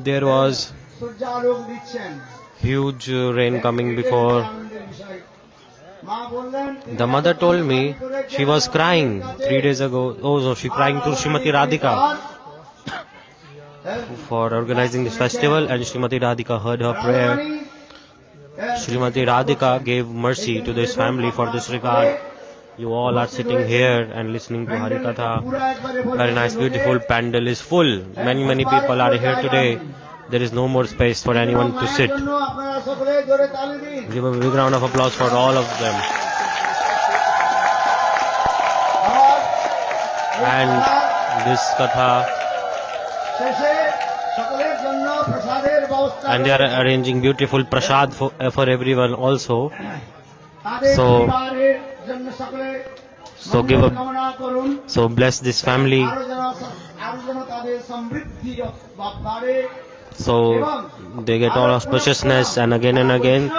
There was huge rain coming before. The mother told me she was crying 3 days ago. Oh, so she crying to Srimati Radhika for organizing this festival, and Srimati Radhika heard her prayer. Srimati Radhika gave mercy to this family for this regard. You all are sitting here and listening to Harikatha. Very nice, beautiful pandal is full. Many people are here today. There is no more space for anyone to sit. Give a big round of applause for all of them. And this katha. And they are arranging beautiful prasad for everyone also. So bless this family. So they get all auspiciousness, and again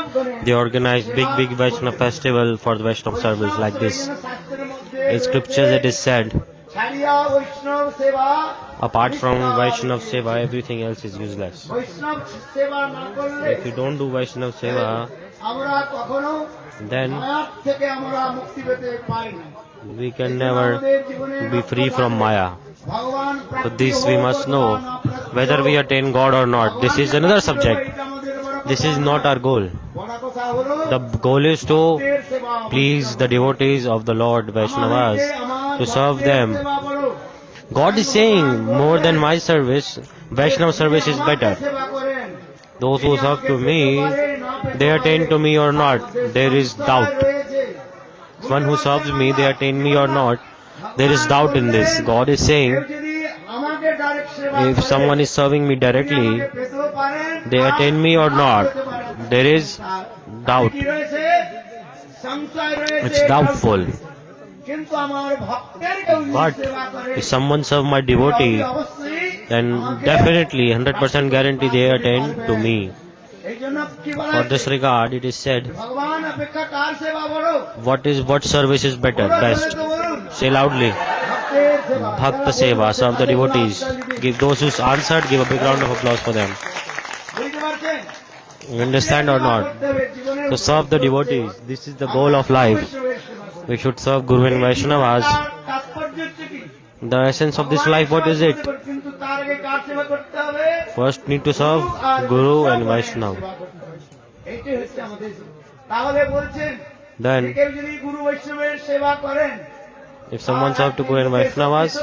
they organize big Vaishnava festival for the Vaishnava service like this. In scriptures it is said, apart from Vaishnava Seva, everything else is useless. If you don't do Vaishnava Seva, then we can never be free from Maya. So this we must know, whether we attain God or not. This is another subject. This is not our goal. The goal is to please the devotees of the Lord Vaishnavas, to serve them. God is saying, more than my service, Vaishnava service is better. Those who serve to me, they attain to me or not, there is doubt. One who serves me, they attain me or not, there is doubt in this. God is saying, if someone is serving me directly, they attain me or not, there is doubt. It's doubtful. But if someone serves my devotee, then definitely 100% guarantee they attain to me. For this regard, it is said, what service is better, best? Say loudly. Bhakta Seva, serve the devotees. Give those who answered, give a big round of applause for them. You understand or not? To serve the devotees, this is the goal of life. We should serve Guru and Vaishnavas. The essence of this life, what is it? First need to serve Guru and Vaishnava. Then, if someone serves to Guru and Vaishnavas,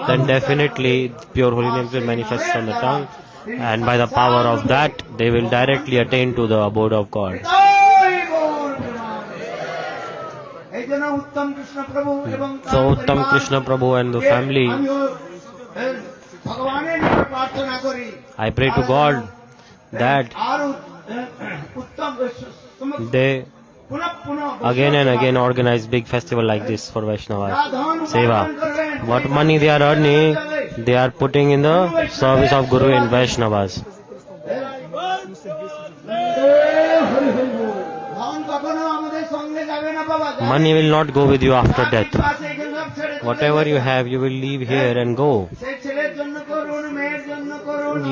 then definitely pure holiness will manifest on the tongue, and by the power of that, they will directly attain to the abode of God. So Uttam Krishna Prabhu and the family, I pray to God that they again and again organize big festival like this for Vaishnava Seva. What money they are earning, they are putting in the service of Guru and Vaishnavas. Money will not go with you after death. Whatever you have, you will leave here and go.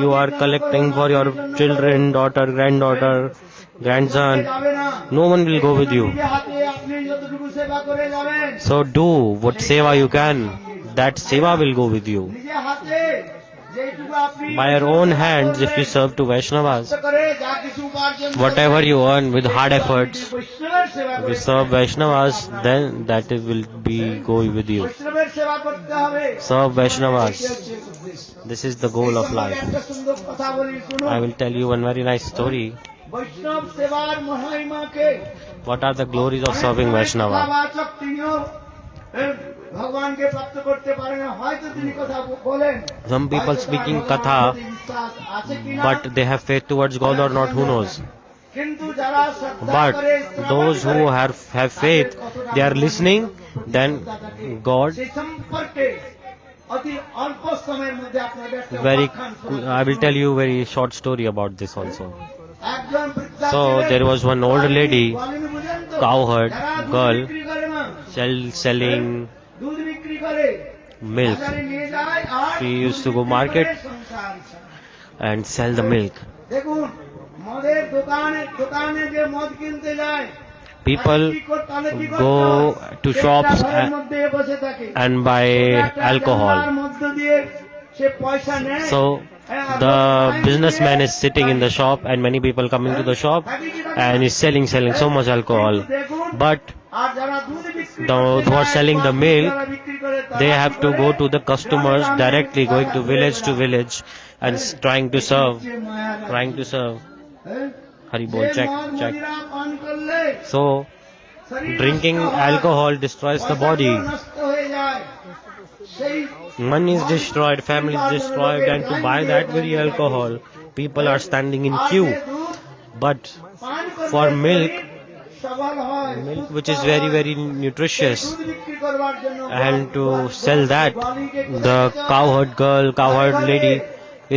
You are collecting for your children, daughter, granddaughter, grandson. No one will go with you. So do what seva you can. That seva will go with you. By your own hands, if you serve to Vaishnavas, whatever you earn with hard efforts, if you serve Vaishnavas, then that will be go with you. Serve Vaishnavas. This is the goal of life. I will tell you one very nice story. What are the glories of serving Vaishnava? Some people speaking katha, but they have faith towards God or not, who knows? But those who have faith, they are listening, then God অতি অল্প সময়ের মধ্যে আপনাদের একটা Very, উপাখ্যান শোনাবো। I will tell you a very short story about this also. একজন বৃদ্ধা So ছিলেন, there was one old lady, বলেন বুঝেন তো, cowherd যারা দুধ girl, বিক্রি করে না, selling দুধ বিক্রি করে milk বাজারে নিয়ে যায় আর She দুধ used to go বিক্রি করে market সংসার চালায়। and sell the milk. দেখুন মদের দোকানে যে মদ কিনতে যায়, People তাহলে কি করতে go হয়? to সে shops একটা ঘরের মধ্যে বসে থাকে, and buy একটা alcohol. জানলার মধ্য দিয়ে সে পয়সা নেয়। So the businessman is sitting in the shop and many people coming to the shop and is selling so much alcohol. But আর যারা দুধ বিক্রি those who are selling the milk, যারা বিক্রি করে তারা they কি have to করে? go to the customers directly, going to village and trying to serve. হ্যাঁ? Hari bol, যে check. মদ মদিরা পান করলে So শরীর drinking নষ্ট হয়, alcohol destroys the body. পয়সাগুলো নষ্ট হয়ে যায়। সেই Money is destroyed, family is destroyed, and to buy that very alcohol, people are standing in R queue. যে দুধ But পান করলে for milk, শরীর সবল হয়, milk সুস্থ which is হয়। very, very nutritious, দুধ বিক্রি করবার জন্য and to sell that, গোয়ালিকে the কোথায় cowherd girl, cowherd lady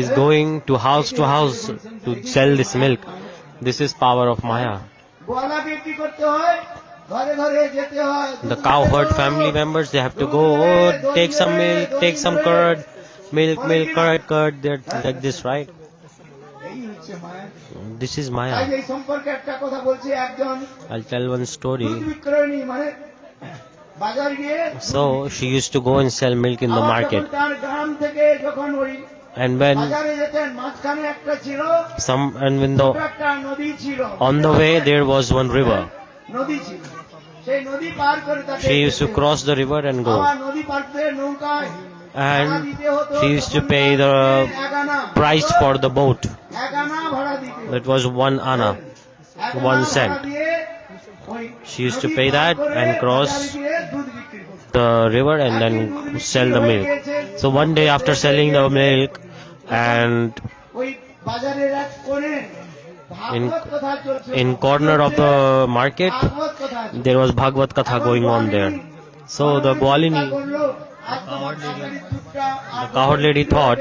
is going to house to sell this milk. This is power of Maya. গোয়ালাকে কি করতে হয়? ঘরে ঘরে যেতে হয়। The cowherd family members, they have to go, oh, take some milk, take some curd, milk, curd, they're like this, right? এই হচ্ছে মায়া। This is তাই Maya. এই সম্পর্কে একটা কথা বলছি, একজন I'll tell one story. দুধ বিক্রয়ণী মানে বাজার গিয়ে So she used to go and sell milk in the আবার market. যখন তার গ্রাম থেকে যখন ওই And when বাজারে যেতেন, মাঝখানে একটা ছিল, when একটা নদী ছিল, on the way there was one river. নদী ছিল, সেই নদী পার করে তাকে She used to যেতে cross the river and হতো। go. আবার নদী পার করে নৌকায় ভাড়া And দিতে হতো। she used to তখন pay তার the এক আনা price for the boat. এক আনা ভাড়া দিতে হতো। That was 1 anna. এক আনা 1 ভাড়া cent. দিয়ে ওই She used to নদী pay পার that করে and cross বাজারে গিয়ে দুধ বিক্রি করতো। the river and then sell the milk. So one day after selling the milk and ওই বাজারের এক কোণে ভাগবত কথা চলছে। in corner of the market ভাগবত কথা চলছে। there was Bhagavad Katha going on there. So the Gwalini, the cowherd lady thought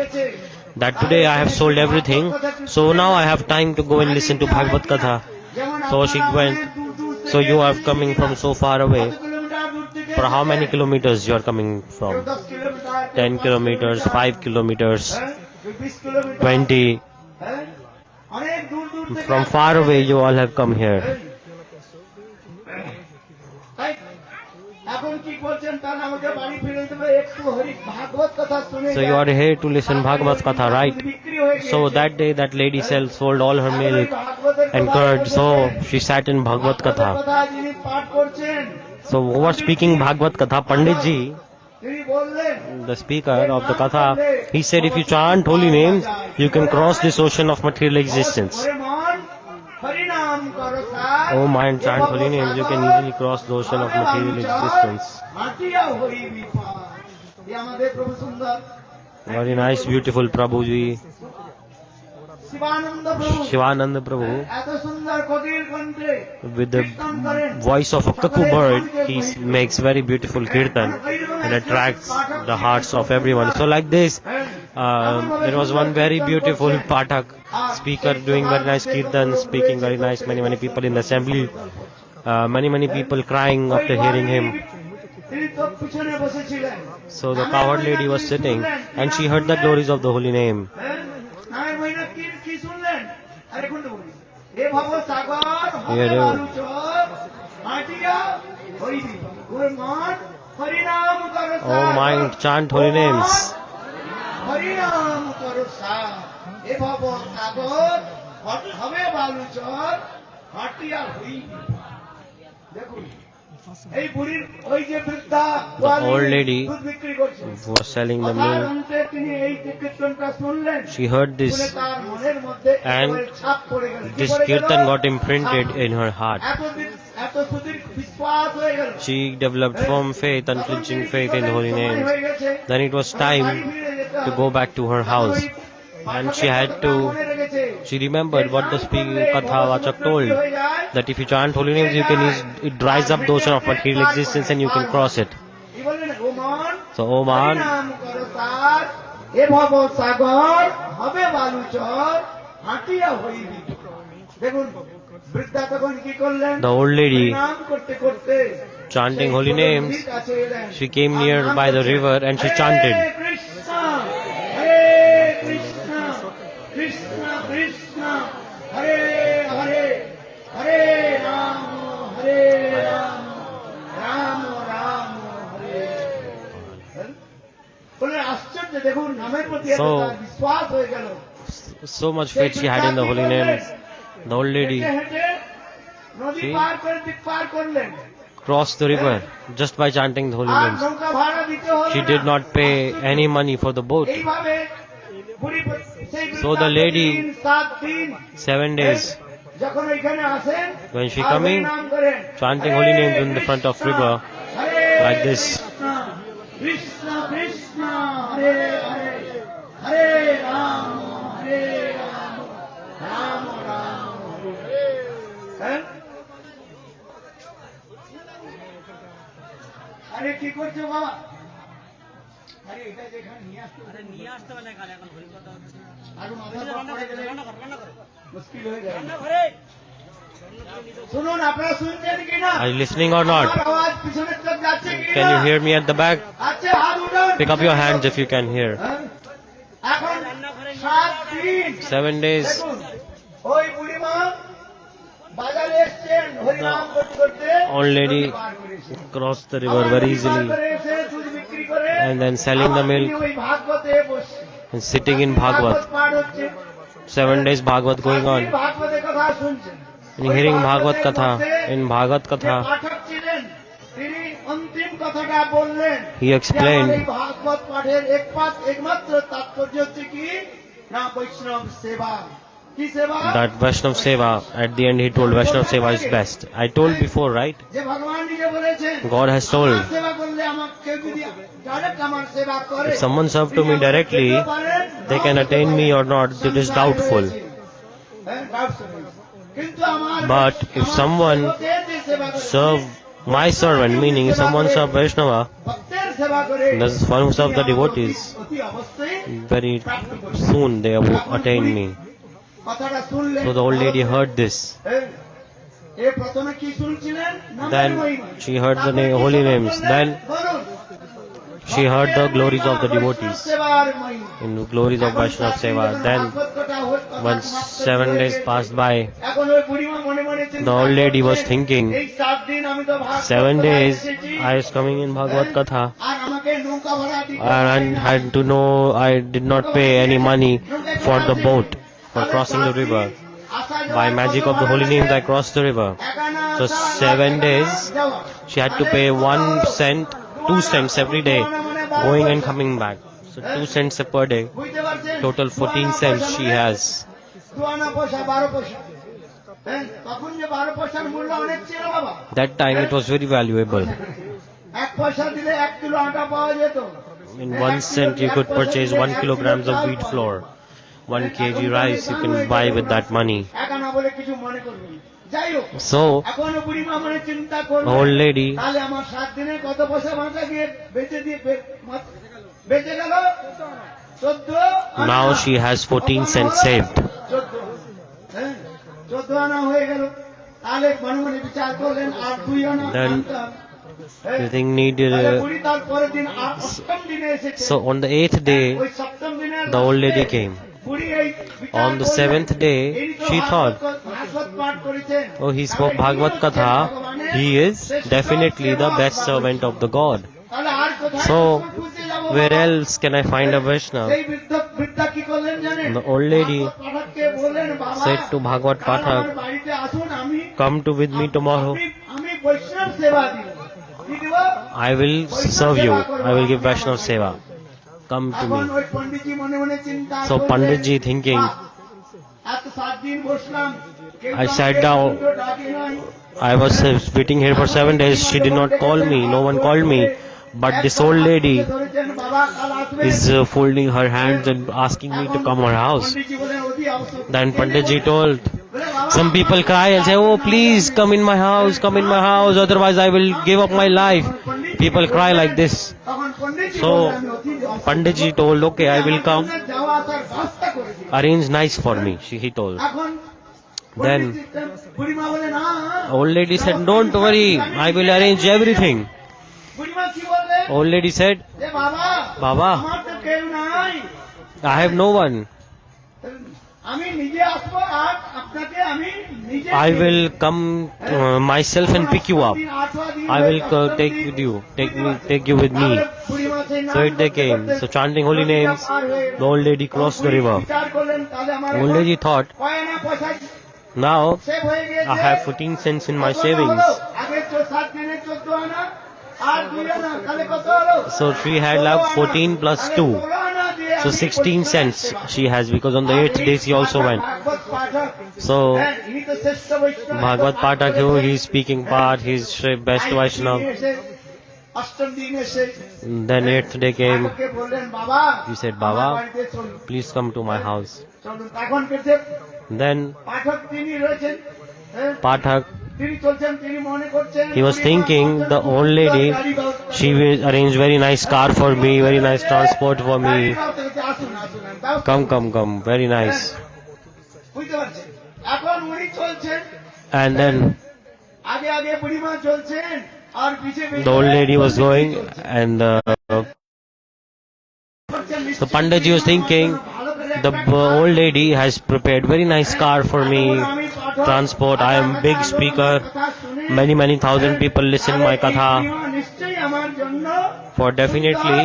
that today I have sold everything, so now I have time to go and listen to Bhagavad Katha. So she went. So you are coming from so far away. For how many kilometers you are coming from? 10 kilometers, 5 kilometers, 20. From far away you all have come here. এখন কি করছেন? তাহলে আমাকে বাড়ি ফিরে যেতে হবে, একটু হরি ভাগবত কথা শুনে So you are here to listen Bhagavad Katha, right? So that day that lady sold all her milk and curd, so she sat in Bhagavad Katha. যিনি পাঠ করছেন So who was speaking Bhagavad Katha? Pandit Ji, তিনি বললেন, the speaker of the Katha, he said if you chant holy names, you can cross this ocean of material existence. ওরে মন, হরি নাম করো সার, Oh mind, chant holy names, you can easily cross the ocean of material existence. হাঁটিয়া হইবি পার। এই আমাদের প্রভু সুন্দর Very nice, beautiful Prabhuji, Shivananda প্রভু Shivananda Prabhu, এত সুন্দর কোকিল কণ্ঠে with the voice of a cuckoo bird, he makes very beautiful kirtan and attracts the hearts of everyone. So like this, there was one very beautiful pathak speaker doing very nice kirtan, speaking very nice, many people in the assembly, many people crying after hearing him. তিনি তো পিছনে বসেছিলেন। So the cowherd lady was sitting and she heard the glories of the holy name. আমি Bruyne কি শুনলেন? আরে কোনটা বলি? এ ভব সাগর হবে Yeah, yeah. বালুচর, হাঁটিয়া হইবি পার। ওরে মন, হরি নাম করো সার। Oh mind, chant holy names. Hari নাম করো সার। এ ভব সাগর হবে বালুচর, হাঁটিয়া হইবি পার। দেখুন এই বুড়ির ওই যে বৃদ্ধা The old lady দুধ বিক্রি করছে, who was selling the কথার milk, অন্তে তিনি এই যে কীর্তনটা শুনলেন, she heard শুনে this তার মনের মধ্যে and একেবারে ছাপ পড়ে গেল। কি this পড়ে গেল? kirtan got imprinted ছাপ। in her heart. এত সুদীর বিশ্বাস হয়ে গেল। She developed firm faith, unflinching faith in the holy names. হয়ে গেছে, Then it was time বাড়ি ফিরে যেতে to হবে। go back to her house. And she had to, মনে রেখেছে, she remembered what the Katha Vachak told, হয়ে যায়, that if you chant holy names, you can it dries up the ocean of material existence and you can cross it. কি বললেন? ও মন, So, oh man, Hari নাম করো সার। এ ভব সাগর হবে বালুচর হাঁটিয়া হইবি। দেখুন বৃদ্ধা তখন কি করলেন, The old lady, নাম করতে করতে chanting সেই holy ছোট names, নদীর কাছে এলেন। she came near আর নাম by the করলেন, river and she Hare chanted. Krishna হরে কৃষ্ণ কৃষ্ণ কৃষ্ণ হরে হরে হরে রাম রাম রাম হরে হরে। বলে আশ্চর্য, দেখুন নামের প্রতি এত So- তার বিশ্বাস হয়ে গেল। So much faith she had in the holy names. The old lady হেঁটে হেঁটে নদী See? পার করে দিক পার করলেন। crossed the river just by chanting the holy R names. নৌকা ভাড়া দিতে হলো She না। did not pay any money for the boat. এইভাবে বুড়ি সেই So the lady- 7 দিন 7 days যখন এখানে আসেন when she আর coming, নাম করেন, chanting Hare holy names in the front of Krishna, river Hare like this. Krishna Krishna Hare Hare Hare Ram Ram Ram হরে। হ্যাঁ? আরে কি করছো বাবা? আরে এটা যেখানে নিয়ে আসতে হবে আর মাথা পড়ে গেলে মুশকিল হয়ে যাবে। শুনুন, আপনারা শুনছেন কিনা? Are you listening or not? আমার আওয়াজ পিছনের তরফ যাচ্ছে কিনা? Can you hear me at the back? আচ্ছা, হাত উঠান। Pick up your hands if you can hear. হ্যাঁ? এখন 7 দিন 7 days দেখুন, ওই বুড়িমা বাজারে এসছেন হরিনাম করতে করতে, old lady নদী পার করেছে। crossed the river very আবার নদী পার easily করে এসে দুধ বিক্রি করে and then selling the আবার milk তিনি ওই ভাগবতে বসছে। and sitting in Bhagavad. পাঠ হচ্ছে। 7 days Bhagavad going on. আপনি ভাগবতের কথা শুনছেন। And hearing Bhagavad Katha. In Bhagavad যে Katha, পাঠক ছিলেন, তিনি অন্তিম কথাটা বললেন। he explained যে আমার এই ভাগবত পাঠের একমাত্র তাৎপর্য হচ্ছে কি না, বৈষ্ণব সেবা। কি সেবা? that Vaishnav Seva, at the end he told Vaishnav Seva is best. I told before, right? যে ভগবান নিজে বলেছেন, God has told, আমার সেবা করলে আমাকে যদি ডাইরেক্ট আমার সেবা করে, if someone serve to me directly, they can attain me or not, it is doubtful. হ্যাঁ, doubtful। কিন্তু আমার But if someone সেবকের যে সেবা করে, serve my servant, meaning if someone serve Vaishnava, ভক্তের সেবা করে, the one who serve the devotees, অতি অবশ্যই very soon they will attain me. কথাটা শুনলেন। So the old lady heard this. এ প্রথমে কি শুনছিলেন? নামের Then Mahima. she heard the তারপরে কি holy সেবা names. করলেন? Then বলুন। she heard the glories of the devotees, সেবার মহিমা। in the glories of Vaishnav Seva. Then once 7 days passed by, এখন ওই বুড়িমা মনে মনে চিন্তা the old lady was করছে, thinking, এই 7 দিন আমি তো ভাগবত 7 কথায় days এসেছি, I was coming in Bhagavad Katha আর আমাকে নৌকা ভাড়া দিতে and I হয় না। had to know I did not pay any money for the boat for crossing the river. By magic of the holy names I crossed the river. So 7 days she had to pay 1 cent, 2 cents every day, going and coming back. So 2 cents per day. বুঝতে পারছেন? Total 14 cents she has. 2 পয়সা 12 পয়সা। হ্যাঁ, তখন যে 12 পয়সার মূল্য অনেক ছিল বাবা। That time it was very valuable. 1 পয়সা দিলে 1 কিলো আটা পাওয়া যেত। In 1 cent you could purchase 1 kilograms of wheat flour. 1 kg rice you can buy with that money. একা বলে কিছু মনে করবেন। যাই হোক, So এখন বুড়িমা মনে চিন্তা করবে, old lady, তাহলে আমার 7 দিনে কত পয়সা বাঁচা গিয়ে বেঁচে গেল 14 আনা। now she has 14 cents saved. 14, হ্যাঁ, 14 আনা হয়ে গেল। তাহলে মনে মনে বিচার করলেন আর 2 আনা Then আনতাম। হ্যাঁ, You think needed তাহলে বুড়ি তার পরের দিন অষ্টম দিনে এসেছে। So on the 8th day ওই সপ্তম দিনের the old lady রাত্রে came. বুড়ি এই বিচার On the করলেন, 7th day ইনি তো she thought, ভাগবত পাঠ করেছেন, oh he spoke Bhagavad Katha, he is definitely the best servant of the God. তাহলে আর কোথায় So খুঁজতে যাবো? where else can I find a Vaishnava? সেই বৃদ্ধা কি করলেন জানেন? The old lady ভাগবত পাঠককে বললেন, বাবা, said to Bhagavad কাল Pathak, আমার বাড়িতে আসুন, come to with me tomorrow. আমি বৈষ্ণব সেবা দিব। কি দিব? I will serve you. I will give Vaishnav Seva. Come to এখন me. ওই পণ্ডিতজি মনে মনে চিন্তা So করলেন, Panditji thinking, বাহ, এত 7 দিন বসলাম, কেউ I তো sat আমাকে down. দুটো ডাকে নাই। I was waiting here for 7 days. She did not call me. No one called me. But this old lady ধরেছেন, বাবা কাল আসবে। is folding her hands and asking me to come to her house. Panditji বলেন, অতি আবশ্যক। Then Panditji told, বলে, বাবা, some people cry and say, oh please come in my house, otherwise I will give up my life. People cry like this. তখন Panditji So বললেন, আমি অতি Panditji told, okay, I will come. যাওয়া আসার ব্যবস্থা করে দিই। Arrange nice for me, he told. এখন Then বুড়িমা বলে না, old lady said, don't worry, I will arrange everything. বুড়িমা কি বলবে? Old lady said, যে বাবা, Baba, আমার তো কেউ নাই, I have no one. আমি নিজে আসবো আর আপনাকে আমি নিজে I will come myself and pick you up. I will take you with me. So they came. So chanting holy names, the old lady crossed the river. Old lady thought, now I have 14 cents in my savings. So she had like 14 plus 2. So 16 cents she has, because on the 8th day she also went. So Bhagavad Pathak, he is speaking part, he is best Vaishnava. Then 8th day came, he said, Baba, please come to my house. Then Pathak, he was thinking, the old lady, she will arrange very nice car for me, very nice transport for me. Come, very nice. And then the old lady was going, and so Panditji was thinking, the old lady has prepared very nice car for me, transport. I am big speaker, many thousand people listen my katha. For definitely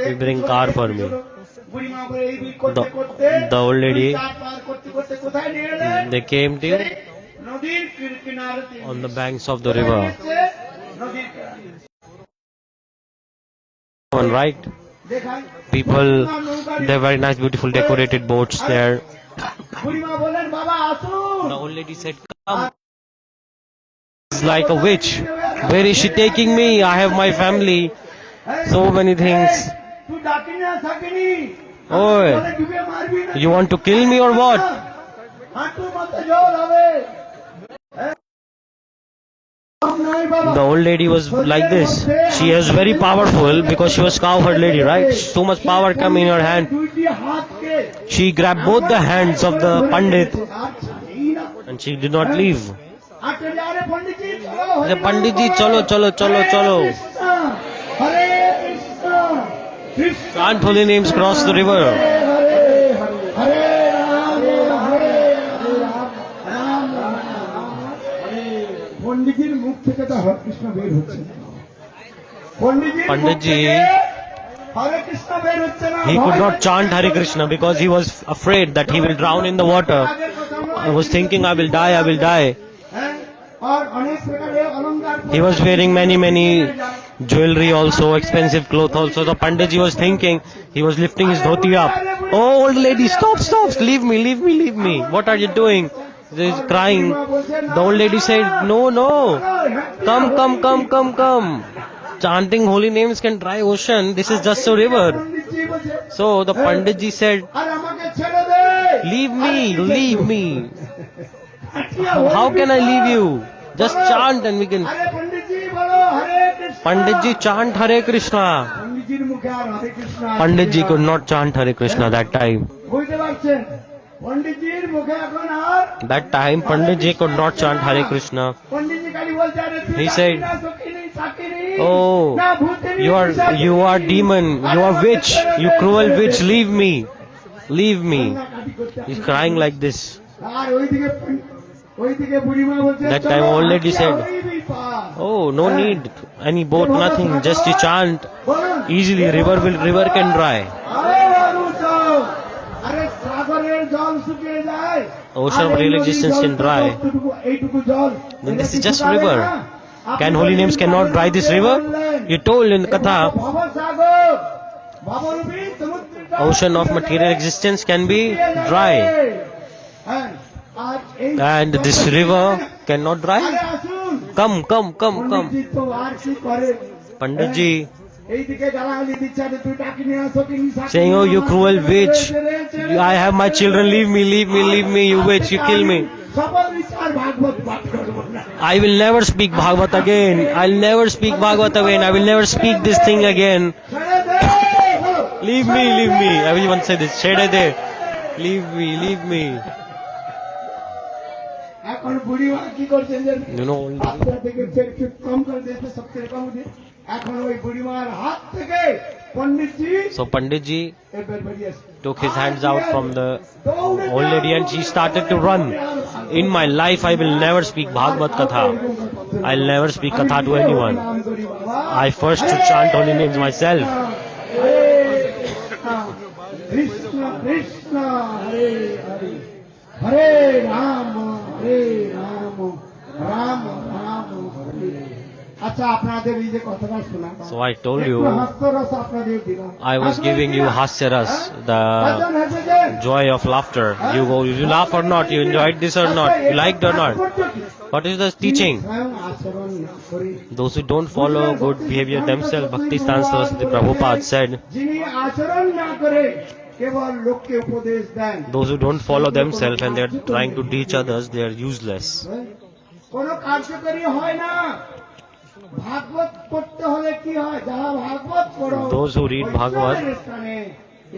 he bring car for me. The old lady, they came to on the banks of the river. Right? People, they have very nice, beautiful, decorated boats there. The old lady said, come. It's like a witch. Where is she taking me? I have my family. So many things. Oh, you want to kill me or what? The old lady was like this. She is very powerful because she was cowherd lady, right? So much power come in her hand. She grabbed both the hands of the Pandit and she did not leave. The Panditji, chalo. Chant holy names, cross the river. পণ্ডিতজির মুখ থেকে তো হরে কৃষ্ণ বের হচ্ছে না। Panditji, হরে কৃষ্ণ বের হচ্ছে না। he could not chant Hare Krishna because he was afraid that he will drown in the water. He was thinking, I will die. He was wearing many jewelry also, expensive clothes also. The Panditji was thinking, he was lifting his dhoti up. Oh, old lady, stop, leave me. What are you doing? He is crying. The old lady said, no, come. Chanting holy names can dry ocean. This is just a river. So the Panditji said, leave me. How can I leave you? Just chant and we can. Panditji, chant Hare Krishna. Panditji could not chant Hare Krishna that time. That time Panditji could not chant Hare Krishna. He said, oh, you are demon, you are witch, you cruel witch, leave me. He's crying like this. That time old lady said, oh, no need any boat, nothing, just you chant easily, river can dry. Ocean of real existence can dry. Then this is just river. Can holy names cannot dry this river? You told in Katha, ocean of material existence can be dry. And this river cannot dry? Come. Panditji saying, oh, you cruel witch, I have my children, leave me, you witch, you kill me. I will never speak Bhagavad again. I will never speak this thing again. Leave me, leave me. Everyone say this. Shade de. Leave me, leave me. এখন বুড়িমা কি করছেন যে You know, হাতটা থেকে একটু কম করে দিয়েছে সবচেয়ে কম দিয়ে এখন ওই বুড়িমার হাত থেকে পণ্ডিতজি so Pandit ji এবার বেরিয়ে আসে took his hands out from the old lady and she started to run. In my life, I will never speak Bhagavad Katha. I'll never speak Katha to anyone. I first should chant holy names myself. Krishna Krishna Hare Hare Hare Ram Ram Ram হরে আচ্ছা আপনাদের এই যে কথাটা শোনা So I told you, হাস্যরস আপনাদের দিলাম I was giving you Hasyaras, the joy of laughter. You go, you laugh or not, you enjoyed this or not, you liked or not. What is the teaching? স্বয়ং আচরণ না করে Those who don't follow good behavior themselves, Bhakti Saraswati Prabhupada said, যিনি আচরণ না করে কেবল লোককে উপদেশ দেন those who don't follow themselves and they're trying to teach others, they are useless. কোন কার্যকরী হয় না ভাগবত পড়তে হলে কি হয় যারা ভাগবত পড়ো Those who read Bhagavad, স্থানে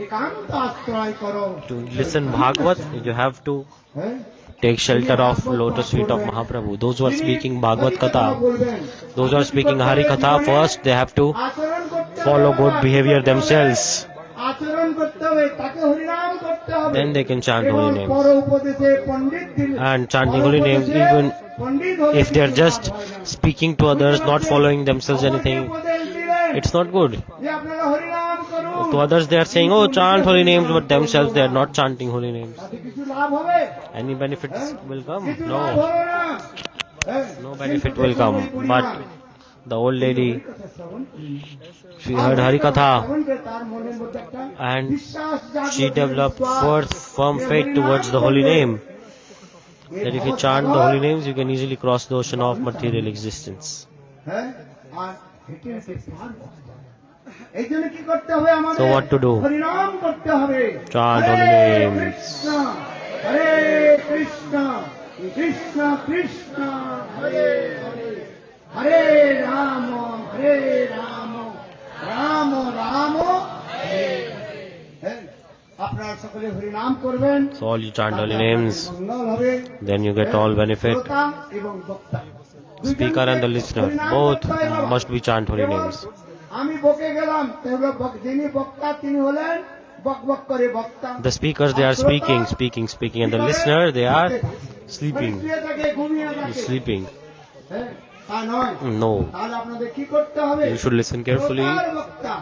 একান্ত আশ্রয় করো to listen Bhagavad, you have to হ্যাঁ? take shelter of lotus feet of Mahaprabhu. Those who are speaking Bhagavad Katha, বলবেন those who are speaking Hari Katha, first they have to আচরণ করতে follow হবে, good behavior themselves. আচরণ করতে হবে তাকে হরিনাম করতে হবে Then they can chant cable holy names. পর উপদেশে পণ্ডিত দিলেন। And chanting holy names, পর উপদেশে even পণ্ডিত হলে if they are কিছু just লাভ হয় না। speaking to others, not following themselves anything, উপদেশ দিলেন it's not good. যে আপনারা হরিনাম করুন To others they are saying, oh, chant holy names, but themselves they are not chanting holy names. তাতে কিছু লাভ হবে Any benefits will come? কিছু লাভ No. হলো না হ্যাঁ? No benefit will come. But the old lady, she heard Hari Katha and she developed firm faith towards the holy name. That if you chant the holy names, you can easily cross the ocean of material existence. হ্যাঁ? আর হেঁটে হেঁটে পার হওয়া যায়। এই জন্য কি করতে হবে আমাদের So what to do? হরিনাম করতে হবে Chant হরে holy names. কৃষ্ণ হরে কৃষ্ণ কৃষ্ণ কৃষ্ণ হরে হরে হরে রাম রাম রাম হরে হরে। হ্যাঁ? আপনারা সকলে হরিনাম করবেন So all you chant holy names, মঙ্গল হবে then you get all benefit. শ্রোতা এবং বক্তা Speaker and the listener, both must be chant holy names. আমি বকে গেলাম তাহলে যিনি বক্তা তিনি হলেন বক বক করে বক্তা The speakers, they are speaking, and the listener, they are sleeping. শুয়ে থাকে, ঘুমিয়ে থাকে। Sleeping. হ্যাঁ, তা নয় No. তাহলে আপনাদের কি করতে হবে You should listen carefully. শ্রোতা আর বক্তা,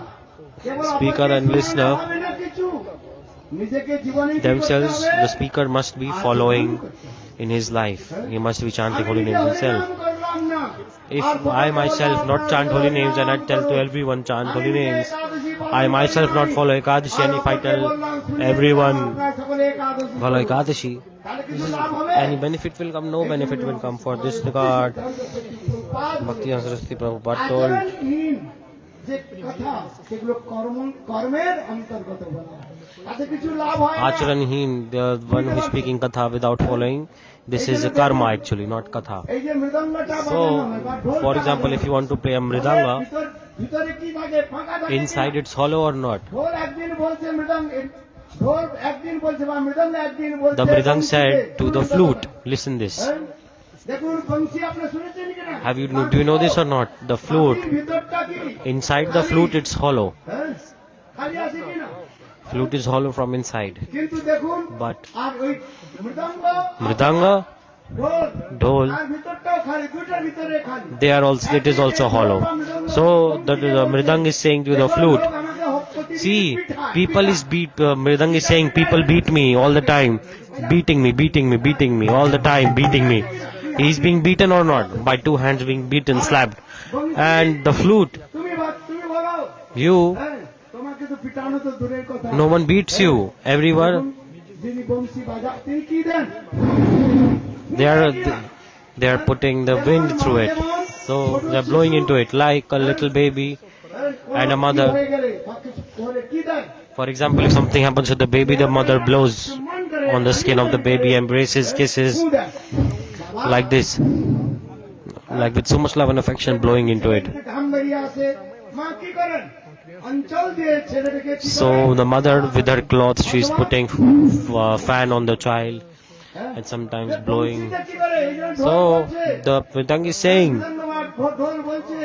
কেবল Speaker অপরকে and শুনলে listener, হবে না কিছু। নিজেকে জীবনে কি করতে Themselves, হবে? the speaker must be following in his life. He must be chanting holy names himself. If I myself not chant holy names and I tell to everyone chant holy names, I myself not follow Ekadashi, and if I tell everyone follow Ekadashi, any benefit will come? No benefit will come. For this regard, Bhakti Saraswati Prabhupada told, যে কথা সেগুলো কর্মের অন্তর্গত বলা হয়। তাতে কিছু লাভ হয় না। Acharanheen, the one who is speaking Katha without following, this is a karma actually, not Katha. এই যে মৃদঙ্গটা So, বাজানো হয় বা ঢোলটা for example, if you want to play a mridanga, ভিতরে কি থাকে ফাঁকা থাকে inside it's hollow or not? ঢোল একদিন বলছে ঢোল একদিন বলছে বা মৃদঙ্গ একদিন বলছে The mridang said to the flute, listen this. হ্যাঁ? দেখুন বংশী আপনি শুনেছেন কিনা Do you know this or not? The flute, ভিতরটা কি inside the flute it's hollow. হ্যাঁ? খালি আছে কিনা Flute is hollow from inside. কিন্তু দেখুন But আর ওই মৃদঙ্গ mridanga, ঢোল dhol, আর ভিতরটাও খালি দুটোর ভিতরে খালি they are also, it is also hollow. So the mridang is saying to the flute, see, people is mridang is saying people beat me all the time, beating me all the time, beating me. He is being beaten or not? By two hands being beaten, slapped. And the flute, তুমি বলো you, হ্যাঁ, তোমাকে তো পিটানো তো দূরের কথা no one beats you. Everyone, যিনি বংশী বাজান তিনি কি দেন they are putting the wind through it. So they are blowing into it like a little baby and a mother. হয়ে গেলে ওরে কি দেন For example, if something happens to the baby, the mother blows on the skin of the baby, embraces, kisses, কি দেন like this, like with so much love and affection blowing into it. ঘাম বেরিয়ে আসে মা কি করেন অঞ্চল দিয়েছে ছেড়ে রেখে কি So করে? the mother with her cloth, she's putting fan on the child হ্যাঁ? and sometimes যে blowing. বংশীটা কি করে? এই জন্য ঢোল So বলছে। the Mridang is saying, ধন্যবাদ, ঢোল বলছে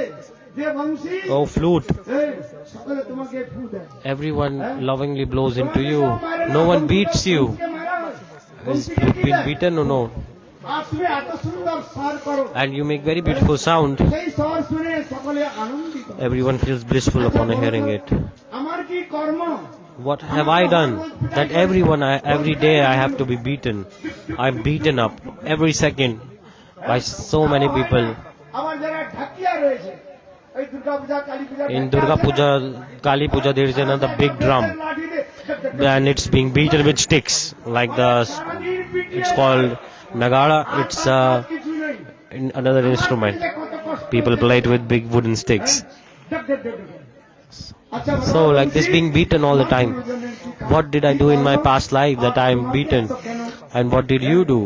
যে বংশী "Oh flute, এই, সকলে তোমাকে ফু দেয়। everyone lovingly blows into you. No one beats you. Is flute being beaten or no? আর তুমি এত সুন্দর স্বর করো, And you make very beautiful sound. সেই স্বর শুনে সকলে আনন্দিত। Everyone feels blissful upon hearing it. আমার কি কর্ম? What have I done that every day I have to be beaten? I'm beaten up every second by so many people. আবার যারা ঢাকিয়া রয়েছে, এই দুর্গা পূজা, কালী পূজা, In Durga Puja, Kali Puja, there is another big drum, and it's being beaten with sticks, like it's called Nagara. It's another instrument. People play it with big wooden sticks. So like this being beaten all the time. What did I do in my past life that I am beaten? And what did you do?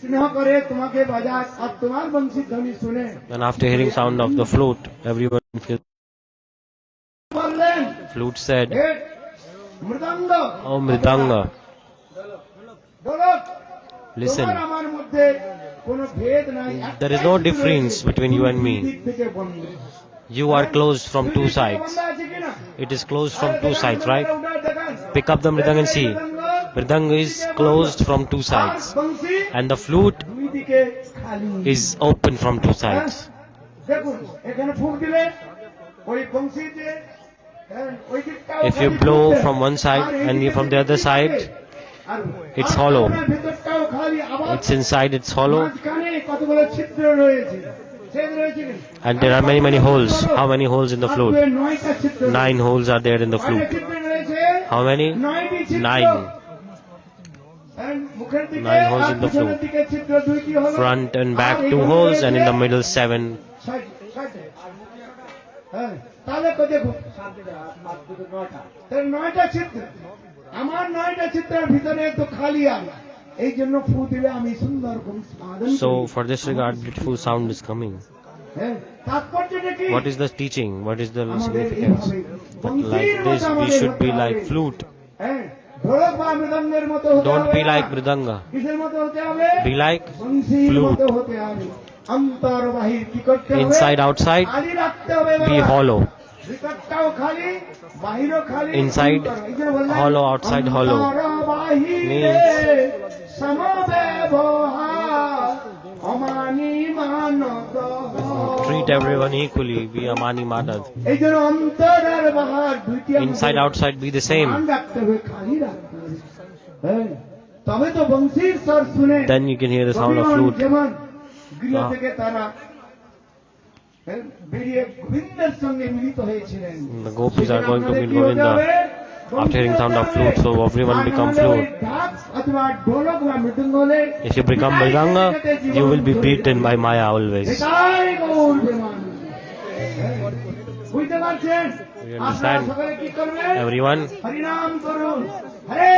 স্নেহ করে তোমাকে বাজায় আর তোমার বংশী ধ্বনি শুনে And after hearing sound of the flute, everyone feels. বললেন, Flute said, হে মৃদঙ্গ, "Oh Mridanga, ঢোলক, listen. তোমার আমার মধ্যে কোনো ভেদ নাই, There is no difference between you and me. দিক থেকে বন্ধ। You are closed from two sides. বন্ধ আছে কিনা? It is closed from two sides, right? দেখান। Pick up the mridang and see. Mridanga is closed from two sides, Banshi and the flute দুই দিকে খালি। is open from two sides. দেখুন এখানে ফুঁক দিলে ওই বংশীতে ওই দিকটাও If you খালি blow ফুঁকবে। from one side আর এই and you দিকে from the other ফুঁকবে। side, R it's R hollow. আপনার ভেতরটাও খালি, আবার It's inside, it's hollow, মাঝখানে কতগুলো ছিদ্র রয়েছে, ছেদ রয়েছে কি? and there are many holes. How many holes in the R flute? 9টা ছিদ্র 9 holes are there in the কয়টা flute. ছিদ্র রয়েছে? How many? 9টি ছিদ্র। 9. And মুখের দিকে 9 holes আর in the পিছনের flute. দিকে ছিদ্র দুইটি হলো। Front and back আর 2 এখানে holes, and in রয়েছে the middle 7. সাইডে। হ্যাঁ, তাহলে তো দেখুন 9টা ছিদ্র। আমার 9টা ছিদ্রের ভিতরে তো খালি আছে, এই জন্য ফু দিলে আমি সুন্দর করে সাধন So করি। for this regard, beautiful sound is coming. হ্যাঁ, তাৎপর্যটা কি? What is the teaching? What is the আমাদের significance? এইভাবে But বংশীর like মতো this, we আমাদের should be হতে like হবে। flute. হ্যাঁ, ঢোলক বা মৃদঙ্গের মতো হতে Don't হবে be না। like Mridanga. কিসের মতো হতে হবে? Be like বংশীর flute. মতো হতে হবে। অন্তর বাহির কি করতে হবে? Inside, outside, খালি রাখতে হবে be বাবা। hollow. ভিতরটাও খালি, বাহিরও খালি। Inside, অন্তর। এই জন্য বললাম, hollow, outside, hollow. অন্তর বাহিরে সমব্যবহার, অমানি মানত। Treat everyone equally. Be Amani Madad. এই জন্য অন্তর আর বাহির দুইটি Inside, outside, be the same. মান রাখতে হবে, খালি রাখতে হবে। হ্যাঁ, তবে তো বংশীর স্বর শুনে Then you can hear the sound of কবিগণ flute. যেমন গৃহ Ah. থেকে তারা বেরিয়ে গোবিন্দের সঙ্গে মিলিত হয়েছিলেন। The gopis are going to সেখানে meet কি হতে Govinda. হবে? After hearing sound of flute, so everyone R become আমাদের ওই flute. ঢাক অথবা ঢোলক বা মৃদঙ্গ হলে If you become Mridanga, you will be beaten by Maya always. এটাই গৌর প্রেমানন্দ। বুঝতে পারছেন? You আপনারা understand? সকলে কি করবেন? Everyone, হরিনাম করুন, হরে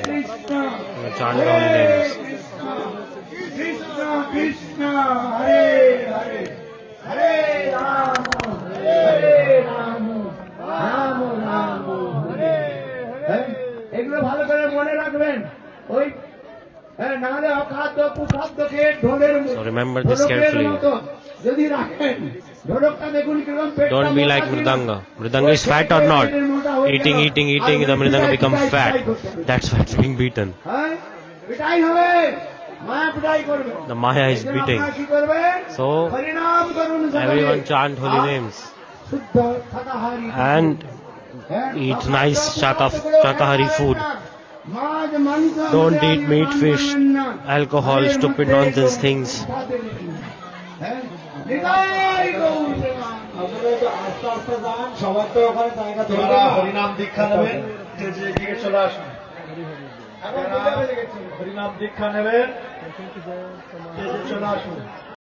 কৃষ্ণ chant হরে all names. কৃষ্ণ কৃষ্ণ কৃষ্ণ হরে হরে হরে রাম রাম রাম হরে হরে। এগুলো ভালো করে মনে রাখবেন। ওই নাহলে অখাদ্য কুখাদ্য খেয়ে ঢোলের So remember this ঢোলকের carefully. মতো যদি রাখেন, ঢোলকটা দেখুন কিরকম পেটটা Don't be মোটা like কিনা। Mridanga. Mridanga is fat or not? Eating, the Mridanga becomes fat. That's why it's being beaten. হ্যাঁ, পিটাই হবে, মায়া পিটাই করবে। The Maya is এই জন্য beating. আপনারা কি করবেন? So হরিনাম করুন সকলে। everyone chant holy আর names শুদ্ধ শাকাহারী and হ্যাঁ, eat nice Shakahari food. মাছ, মাংস, Don't eat meat, fish, খাবেন না। alcohol, ঘরের stupid মধ্যে nonsense things. হ্যাঁ, নিতাই গৌর প্রেমানন্দ। আপনারা তো আস্তে আস্তে যান, সবার তো ওখানে জায়গা তৈরি যারা না। হরিনাম দীক্ষা নেবেন স্টেজে এদিকে চলে আসুন। এখন বুঝতে পেরে গেছি। হরিনাম দীক্ষা নেবেন স্টেজে চলে আসুন।